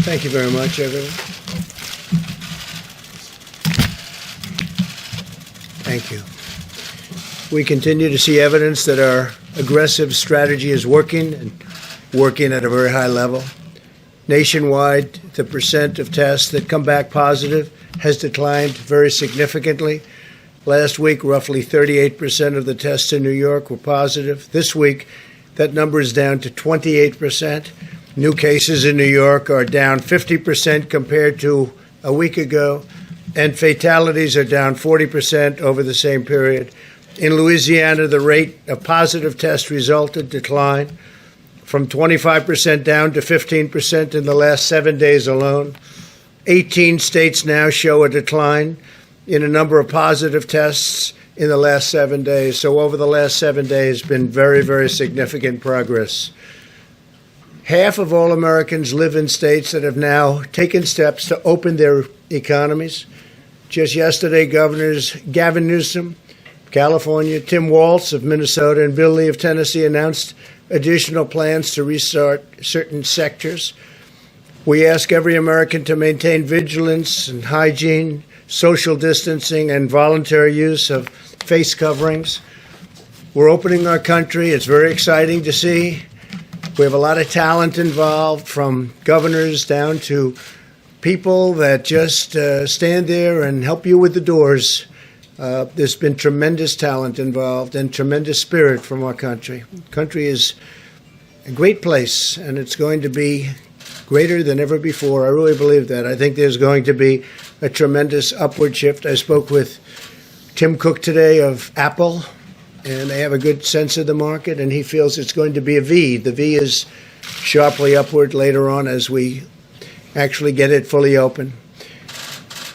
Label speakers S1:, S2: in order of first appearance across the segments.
S1: Thank you very much, everyone. Thank you. We continue to see evidence that our aggressive strategy is working, and working at a very high level. Nationwide, the percent of tests that come back positive has declined very significantly. Last week, roughly 38% of the tests in New York were positive. This week, that number is down to 28%. New cases in New York are down 50% compared to a week ago, and fatalities are down 40% over the same period. In Louisiana, the rate of positive test resulted declined from 25% down to 15% in the last 7 days alone. 18 states now show a decline in a number of positive tests in the last 7 days. So over the last 7 days, been very, very significant progress. Half of all Americans live in states that have now taken steps to open their economies. Just yesterday, Governors Gavin Newsom, California, Tim Walz of Minnesota, and Bill Lee of Tennessee announced additional plans to restart certain sectors. We ask every American to maintain vigilance and hygiene, social distancing, and voluntary use of face coverings. We're opening our country. It's very exciting to see. We have a lot of talent involved, from governors down to people that just stand there and help you with the doors. There's been tremendous talent involved and tremendous spirit from our country. The country is a great place, and it's going to be greater than ever before. I really believe that. I think there's going to be a tremendous upward shift. I spoke with Tim Cook today of Apple, and they have a good sense of the market, and he feels it's going to be a V. The V is sharply upward later on as we actually get it fully open.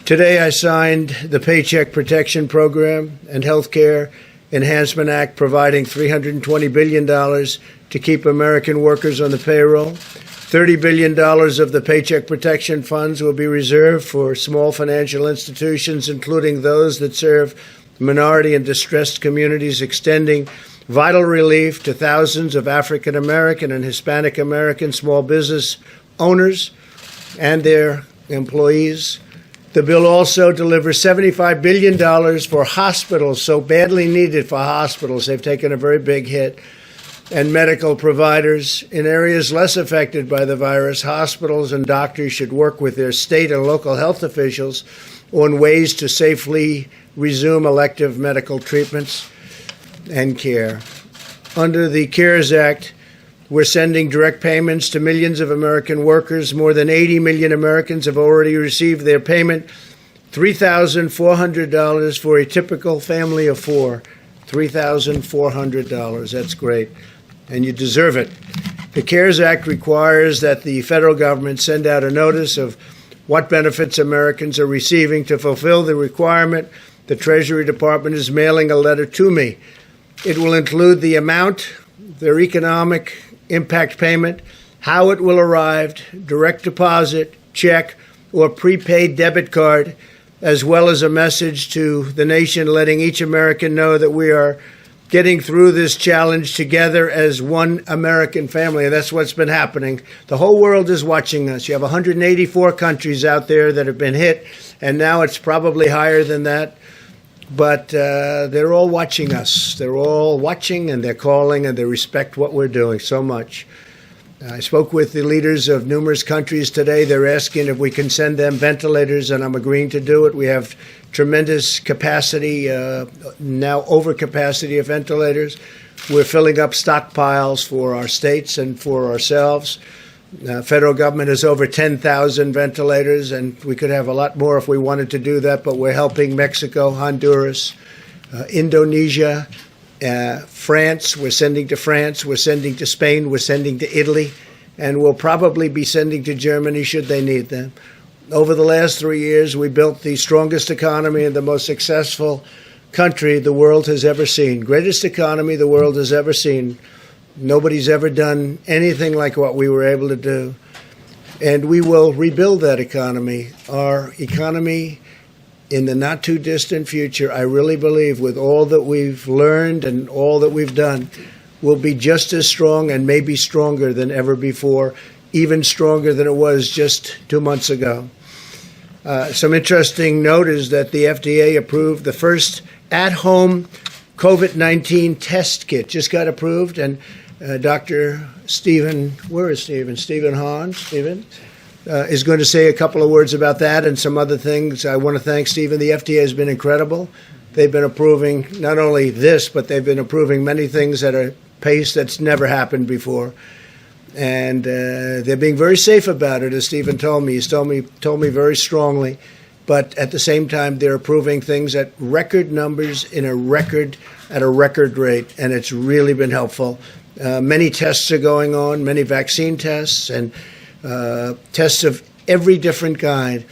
S1: Today, I signed the Paycheck Protection Program and Healthcare Enhancement Act, providing $320 billion to keep American workers on the payroll. $30 billion of the Paycheck Protection Funds will be reserved for small financial institutions, including those that serve minority and distressed communities, extending vital relief to thousands of African American and Hispanic American small business owners and their employees. The bill also delivers $75 billion for hospitals, so badly needed for hospitals. They've taken a very big hit. And medical providers in areas less affected by the virus. Hospitals and doctors should work with their state and local health officials on ways to safely resume elective medical treatments and care. Under the CARES Act, we're sending direct payments to millions of American workers. More than 80 million Americans have already received their payment, $3,400 for a typical family of four. $3,400. That's great. And you deserve it. The CARES Act requires that the federal government send out a notice of what benefits Americans are receiving. To fulfill the requirement, the Treasury Department is mailing a letter to me. It will include the amount, their economic impact payment, how it will arrive, direct deposit, check, or prepaid debit card, as well as a message to the nation letting each American know that we are getting through this challenge together as one American family. And that's what's been happening. The whole world is watching us. You have 184 countries out there that have been hit, and now it's probably higher than that. But they're all watching us. They're all watching, and they're calling, and they respect what we're doing so much. I spoke with the leaders of numerous countries today. They're asking if we can send them ventilators, and I'm agreeing to do it. We have tremendous capacity, now overcapacity of ventilators. We're filling up stockpiles for our states and for ourselves. Federal government has over 10,000 ventilators, and we could have a lot more if we wanted to do that, but we're helping Mexico, Honduras, Indonesia, France. We're sending to France. We're sending to Spain. We're sending to Italy, and we'll probably be sending to Germany should they need them. Over the last 3 years, we built the strongest economy and the most successful country the world has ever seen. Greatest economy the world has ever seen. Nobody's ever done anything like what we were able to do. And we will rebuild that economy. Our economy in the not too distant future, I really believe, with all that we've learned and all that we've done, will be just as strong and maybe stronger than ever before. even stronger than it was just 2 months ago. Some interesting note is that the FDA approved the first at-home COVID-19 test kit, just got approved, and Dr. Stephen, where is Stephen? Stephen Hahn, Stephen, is going to say a couple of words about that and some other things. I want to thank Stephen. The FDA has been incredible. They've been approving not only this, but they've been approving many things at a pace that's never happened before. And they're being very safe about it, as Stephen told me. He's told me very strongly. But at the same time, they're approving things at record numbers at a record rate, and it's really been helpful. Many tests are going on, many vaccine tests, and tests of every different kind.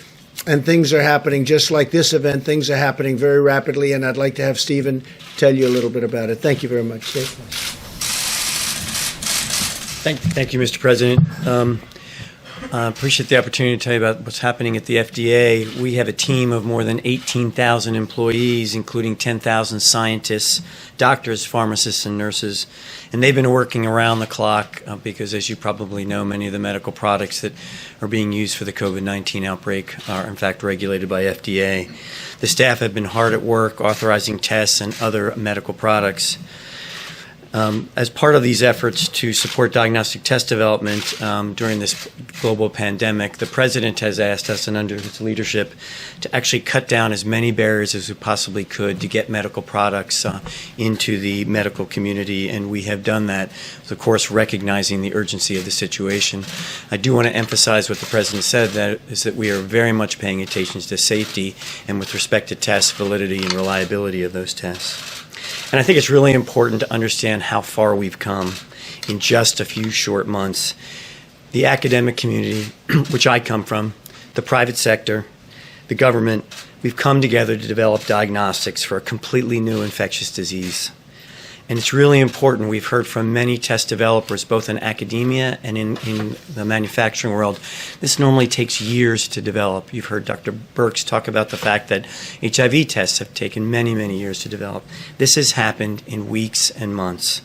S1: And things are happening, just like this event, things are happening very rapidly, and I'd like to have Stephen tell you a little bit about it. Thank you very much, Steve.
S2: Thank you, Mr. President. I appreciate the opportunity to tell you about what's happening at the FDA. We have a team of more than 18,000 employees, including 10,000 scientists, doctors, pharmacists, and nurses. And they've been working around the clock because, as you probably know, many of the medical products that are being used for the COVID-19 outbreak are, in fact, regulated by FDA. The staff have been hard at work authorizing tests and other medical products. As part of these efforts to support diagnostic test development during this global pandemic, the President has asked us, and under his leadership, to actually cut down as many barriers as we possibly could to get medical products into the medical community, and we have done that, of course, recognizing the urgency of the situation. I do want to emphasize what the President said, that is that we are very much paying attention to safety and with respect to tests, validity, and reliability of those tests. And I think it's really important to understand how far we've come in just a few short months. The academic community, which I come from, the private sector, the government, we've come together to develop diagnostics for a completely new infectious disease. And it's really important. We've heard from many test developers, both in academia and in the manufacturing world. This normally takes years to develop. You've heard Dr. Birx talk about the fact that HIV tests have taken many, many years to develop. This has happened in weeks and months.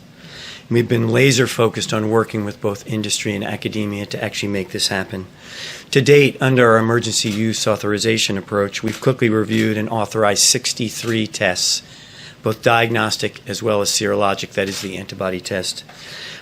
S2: We've been laser focused on working with both industry and academia to actually make this happen. To date, under our emergency use authorization approach, we've quickly reviewed and authorized 63 tests, both diagnostic as well as serologic, that is the antibody test.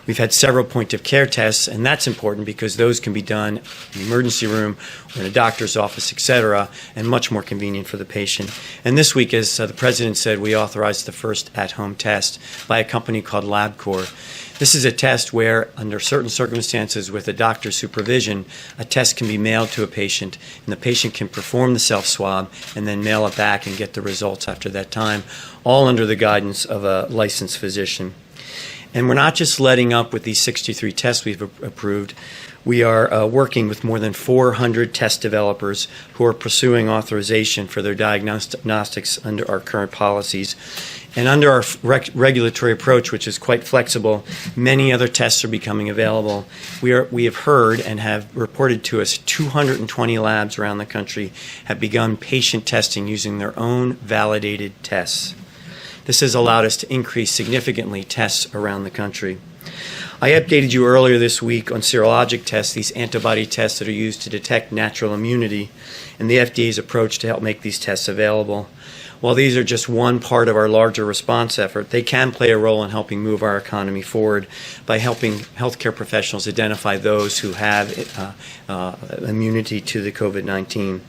S2: We've had several point-of-care tests, and that's important because those can be done in the emergency room or in a doctor's office, et cetera, and much more convenient for the patient. And this week, as the President said, we authorized the first at-home test by a company called LabCorp. This is a test where, under certain circumstances with a doctor's supervision, a test can be mailed to a patient, and the patient can perform the self-swab and then mail it back and get the results after that time, all under the guidance of a licensed physician. And we're not just letting up with these 63 tests we've approved. We are working with more than 400 test developers who are pursuing authorization for their diagnostics under our current policies. And under our regulatory approach, which is quite flexible, many other tests are becoming available. We have heard and have reported to us 220 labs around the country have begun patient testing using their own validated tests. This has allowed us to increase significantly tests around the country. I updated you earlier this week on serologic tests, these antibody tests that are used to detect natural immunity, and the FDA's approach to help make these tests available. While these are just one part of our larger response effort, they can play a role in helping move our economy forward by helping healthcare professionals identify those who have immunity to the COVID-19.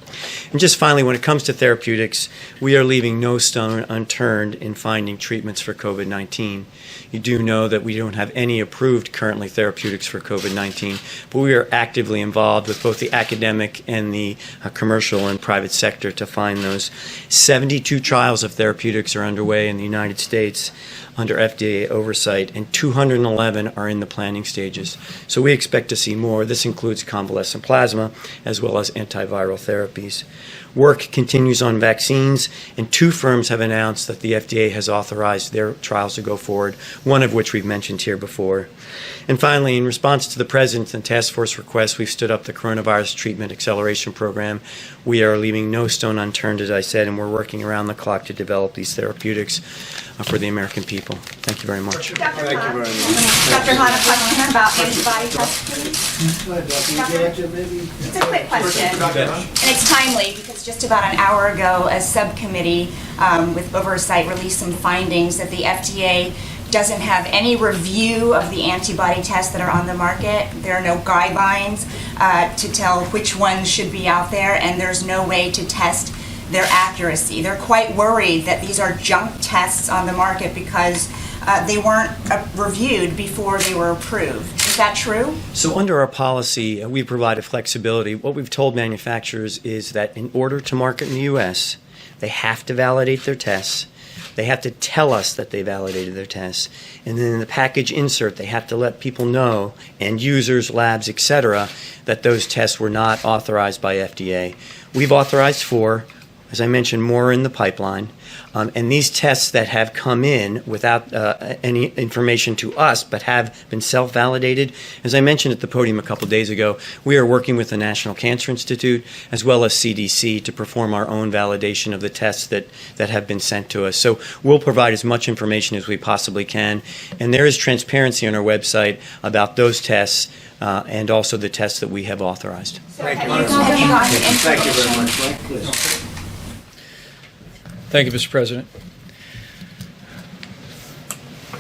S2: And just finally, when it comes to therapeutics, we are leaving no stone unturned in finding treatments for COVID-19. You do know that we don't have any approved currently therapeutics for COVID-19, but we are actively involved with both the academic and the commercial and private sector to find those. 72 trials of therapeutics are underway in the United States under FDA oversight, and 211 are in the planning stages. So we expect to see more. This includes convalescent plasma as well as antiviral therapies. Work continues on vaccines, and 2 firms have announced that the FDA has authorized their trials to go forward, one of which we've mentioned here before. And finally, in response to the President and Task Force request, we've stood up the Coronavirus Treatment Acceleration Program. We are leaving no stone unturned, as I said, and we're working around the clock to develop these therapeutics for the American people. Thank you very much.
S3: Dr. Hahn, a question about antibody tests, please. It's a quick question, and it's timely because just about an hour ago, a subcommittee with oversight released some findings that the FDA doesn't have any review of the antibody tests that are on the market. There are no guidelines to tell which ones should be out there, and there's no way to test their accuracy. They're quite worried that these are junk tests on the market because they weren't reviewed before they were approved. Is that true?
S2: So under our policy, we provided flexibility. What we've told manufacturers is that in order to market in the U.S., they have to validate their tests. They have to tell us that they validated their tests. And then in the package insert, they have to let people know, and users, labs, et cetera, that those tests were not authorized by FDA. We've authorized 4. As I mentioned, more in the pipeline. And these tests that have come in without any information to us but have been self-validated, as I mentioned at the podium a couple days ago, we are working with the National Cancer Institute as well as CDC to perform our own validation of the tests that have been sent to us. So we'll provide as much information as we possibly can. And there is transparency on our website about those tests and also the tests that we have authorized.
S1: Thank you.
S3: Thank
S1: you very much, Mike. Please.
S4: Thank you, Mr. President.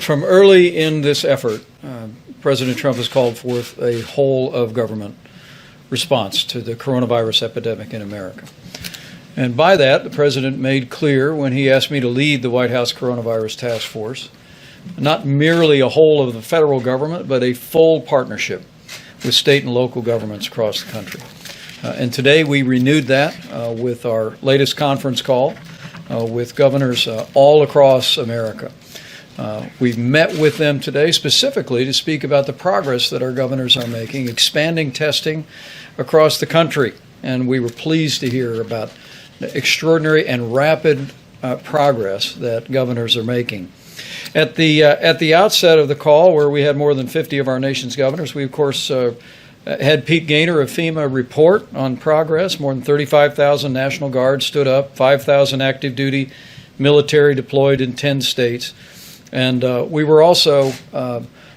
S4: From early in this effort, President Trump has called forth a whole-of-government response to the coronavirus epidemic in America. And by that, the President made clear when he asked me to lead the White House Coronavirus Task Force, not merely a whole of the federal government, but a full partnership with state and local governments across the country. And today we renewed that with our latest conference call with governors all across America. We've met with them today specifically to speak about the progress that our governors are making, expanding testing across the country. And we were pleased to hear about the extraordinary and rapid progress that governors are making. At the outset of the call, where we had more than 50 of our nation's governors, we, of course, had Pete Gaynor of FEMA report on progress. More than 35,000 National Guards stood up, 5,000 active duty military deployed in 10 states. And we were also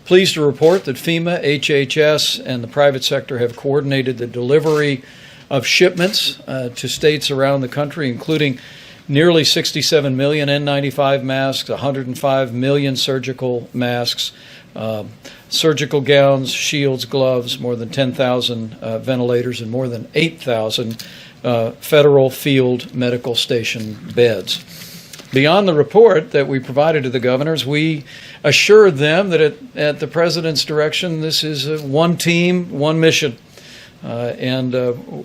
S4: pleased to report that FEMA, HHS, and the private sector have coordinated the delivery of shipments to states around the country, including nearly 67 million N95 masks, 105 million surgical masks, surgical gowns, shields, gloves, more than 10,000 ventilators, and more than 8,000 federal field medical station beds. Beyond the report that we provided to the governors, we assured them that at the President's direction, this is one team, one mission. And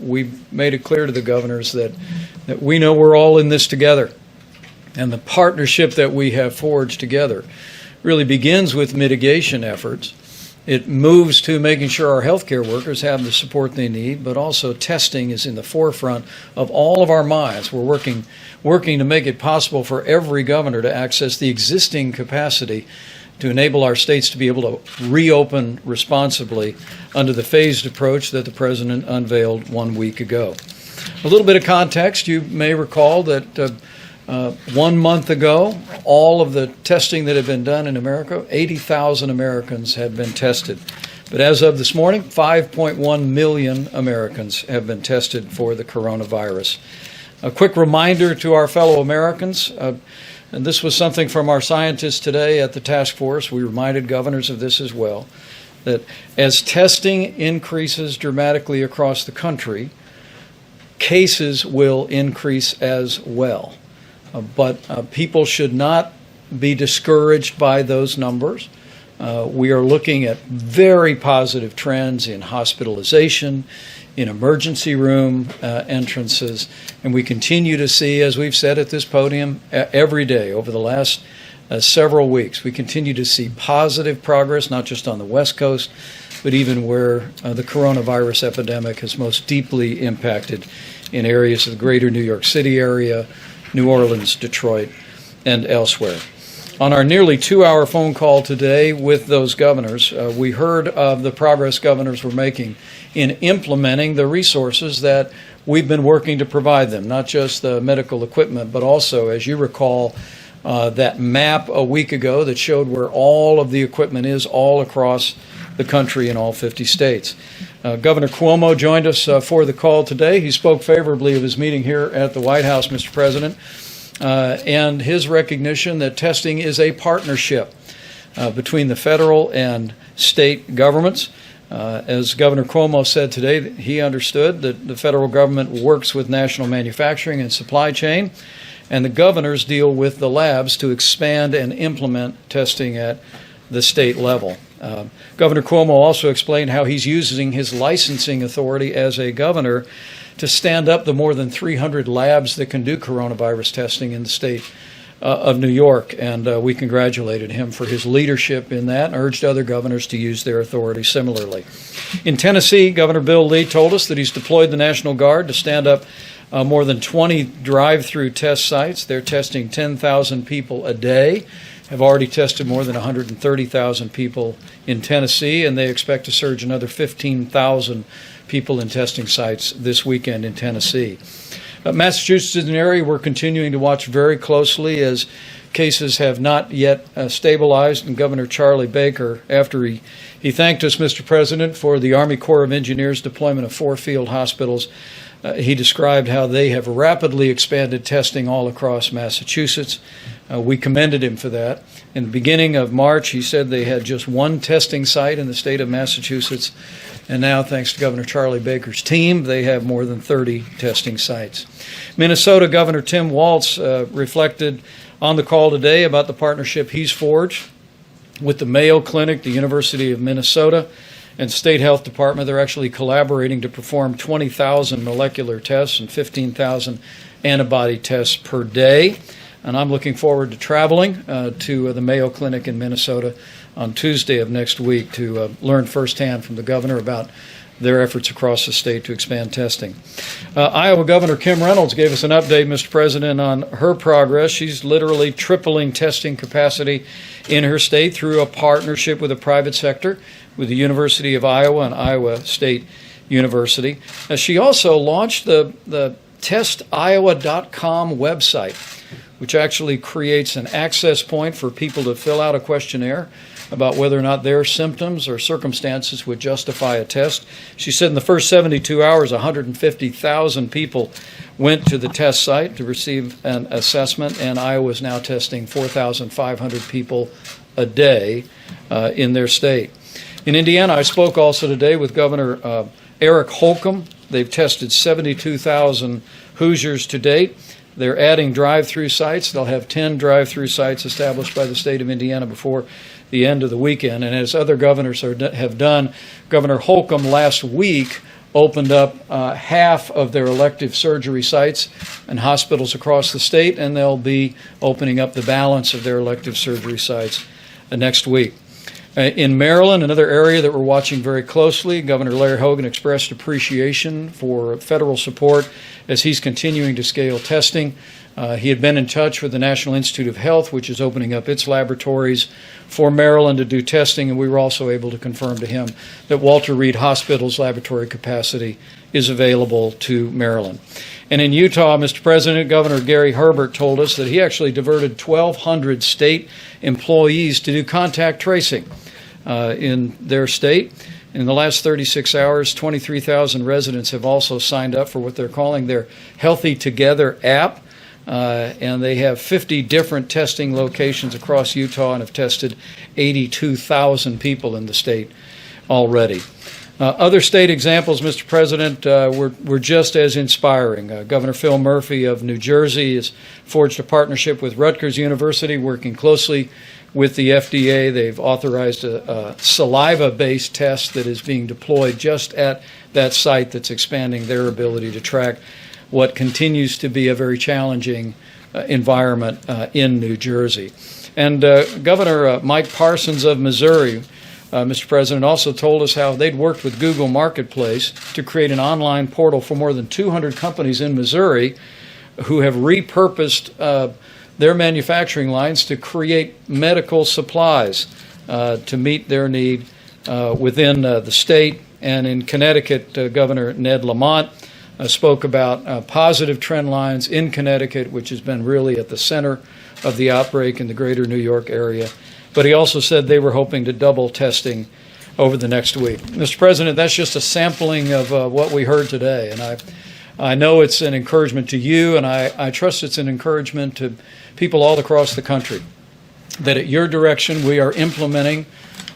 S4: we made it clear to the governors that we know we're all in this together. And the partnership that we have forged together really begins with mitigation efforts. It moves to making sure our healthcare workers have the support they need, but also testing is in the forefront of all of our minds. We're working to make it possible for every governor to access the existing capacity to enable our states to be able to reopen responsibly under the phased approach that the President unveiled 1 week ago. A little bit of context, you may recall that 1 month ago, all of the testing that had been done in America, 80,000 Americans had been tested. But as of this morning, 5.1 million Americans have been tested for the coronavirus. A quick reminder to our fellow Americans, and this was something from our scientists today at the task force, we reminded governors of this as well, that as testing increases dramatically across the country, cases will increase as well. But people should not be discouraged by those numbers. We are looking at very positive trends in hospitalization, in emergency room entrances, and we continue to see, as we've said at this podium every day over the last several weeks, we continue to see positive progress, not just on the West Coast, but even where the coronavirus epidemic has most deeply impacted in areas of the greater New York City area, New Orleans, Detroit, and elsewhere. On our nearly 2-hour phone call today with those governors, we heard of the progress governors were making in implementing the resources that we've been working to provide them, not just the medical equipment, but also, as you recall, that map a week ago that showed where all of the equipment is all across the country in all 50 states. Governor Cuomo joined us for the call today. He spoke favorably of his meeting here at the White House, Mr. President, and his recognition that testing is a partnership between the federal and state governments. As Governor Cuomo said today, he understood that the federal government works with national manufacturing and supply chain, and the governors deal with the labs to expand and implement testing at the state level. Governor Cuomo also explained how he's using his licensing authority as a governor to stand up the more than 300 labs that can do coronavirus testing in the state of New York, and we congratulated him for his leadership in that and urged other governors to use their authority similarly. In Tennessee, Governor Bill Lee told us that he's deployed the National Guard to stand up more than 20 drive-through test sites. They're testing 10,000 people a day, have already tested more than 130,000 people in Tennessee, and they expect to surge another 15,000 people in testing sites this weekend in Tennessee. Massachusetts is an area we're continuing to watch very closely as cases have not yet stabilized, and Governor Charlie Baker, after he thanked us, Mr. President, for the Army Corps of Engineers deployment of 4 field hospitals, he described how they have rapidly expanded testing all across Massachusetts. We commended him for that. In the beginning of March, he said they had just 1 testing site in the state of Massachusetts, and now, thanks to Governor Charlie Baker's team, they have more than 30 testing sites. Minnesota Governor Tim Walz reflected on the call today about the partnership he's forged with the Mayo Clinic, the University of Minnesota, and State Health Department. They're actually collaborating to perform 20,000 molecular tests and 15,000 antibody tests per day. And I'm looking forward to traveling to the Mayo Clinic in Minnesota on Tuesday of next week to learn firsthand from the governor about their efforts across the state to expand testing. Iowa Governor Kim Reynolds gave us an update, Mr. President, on her progress. She's literally tripling testing capacity in her state through a partnership with the private sector, with the University of Iowa and Iowa State University. She also launched the testiowa.com website, which actually creates an access point for people to fill out a questionnaire about whether or not their symptoms or circumstances would justify a test. She said in the first 72 hours, 150,000 people went to the test site to receive an assessment, and Iowa is now testing 4,500 people a day in their state. In Indiana, I spoke also today with Governor Eric Holcomb. They've tested 72,000 Hoosiers to date. They're adding drive-through sites. They'll have 10 drive-through sites established by the state of Indiana before the end of the weekend. And as other governors have done, Governor Holcomb last week opened up half of their elective surgery sites and hospitals across the state, and they'll be opening up the balance of their elective surgery sites next week. In Maryland, another area that we're watching very closely, Governor Larry Hogan expressed appreciation for federal support as he's continuing to scale testing. He had been in touch with the National Institute of Health, which is opening up its laboratories for Maryland to do testing, and we were also able to confirm to him that Walter Reed Hospital's laboratory capacity is available to Maryland. And in Utah, Mr. President, Governor Gary Herbert told us that he actually diverted 1,200 state employees to do contact tracing in their state. In the last 36 hours, 23,000 residents have also signed up for what they're calling their Healthy Together app. And they have 50 different testing locations across Utah and have tested 82,000 people in the state already. Other state examples, Mr. President, were just as inspiring. Governor Phil Murphy of New Jersey has forged a partnership with Rutgers University, working closely with the FDA. They've authorized a saliva-based test that is being deployed just at that site, that's expanding their ability to track what continues to be a very challenging environment in New Jersey. And Governor Mike Parsons of Missouri, Mr. President, also told us how they'd worked with Google Marketplace to create an online portal for more than 200 companies in Missouri who have repurposed their manufacturing lines to create medical supplies to meet their need within the state. And in Connecticut, Governor Ned Lamont spoke about positive trend lines in Connecticut, which has been really at the center of the outbreak in the greater New York area. But he also said they were hoping to double testing over the next week. Mr. President, that's just a sampling of what we heard today. And I know it's an encouragement to you, and I trust it's an encouragement to people all across the country, that at your direction we are implementing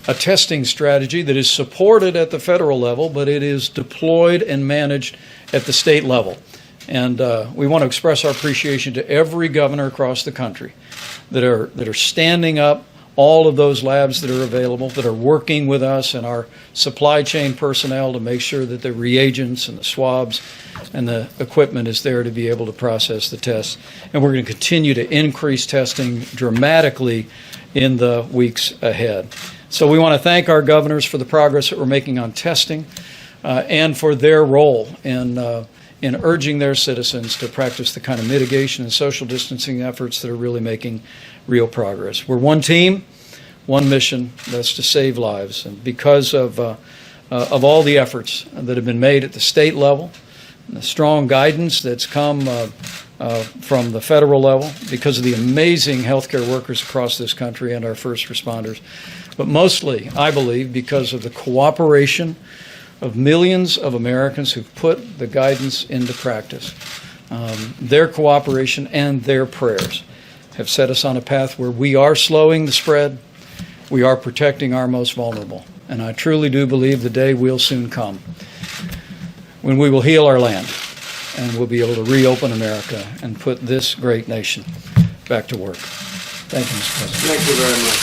S4: a testing strategy that is supported at the federal level, but it is deployed and managed at the state level. And we want to express our appreciation to every governor across the country that are standing up all of those labs that are available, that are working with us and our supply chain personnel to make sure that the reagents and the swabs and the equipment is there to be able to process the tests. And we're going to continue to increase testing dramatically in the weeks ahead. So we want to thank our governors for the progress that we're making on testing and for their role in urging their citizens to practice the kind of mitigation and social distancing efforts that are really making real progress. We're one team, one mission, that's to save lives. And because of all the efforts that have been made at the state level, and the strong guidance that's come from the federal level, because of the amazing healthcare workers across this country and our first responders, but mostly, I believe, because of the cooperation of millions of Americans who've put the guidance into practice. Their cooperation and their prayers have set us on a path where we are slowing the spread, we are protecting our most vulnerable. And I truly do believe the day will soon come when we will heal our land and we'll be able to reopen America and put this great nation back to work. Thank you, Mr. President.
S1: Thank you very much.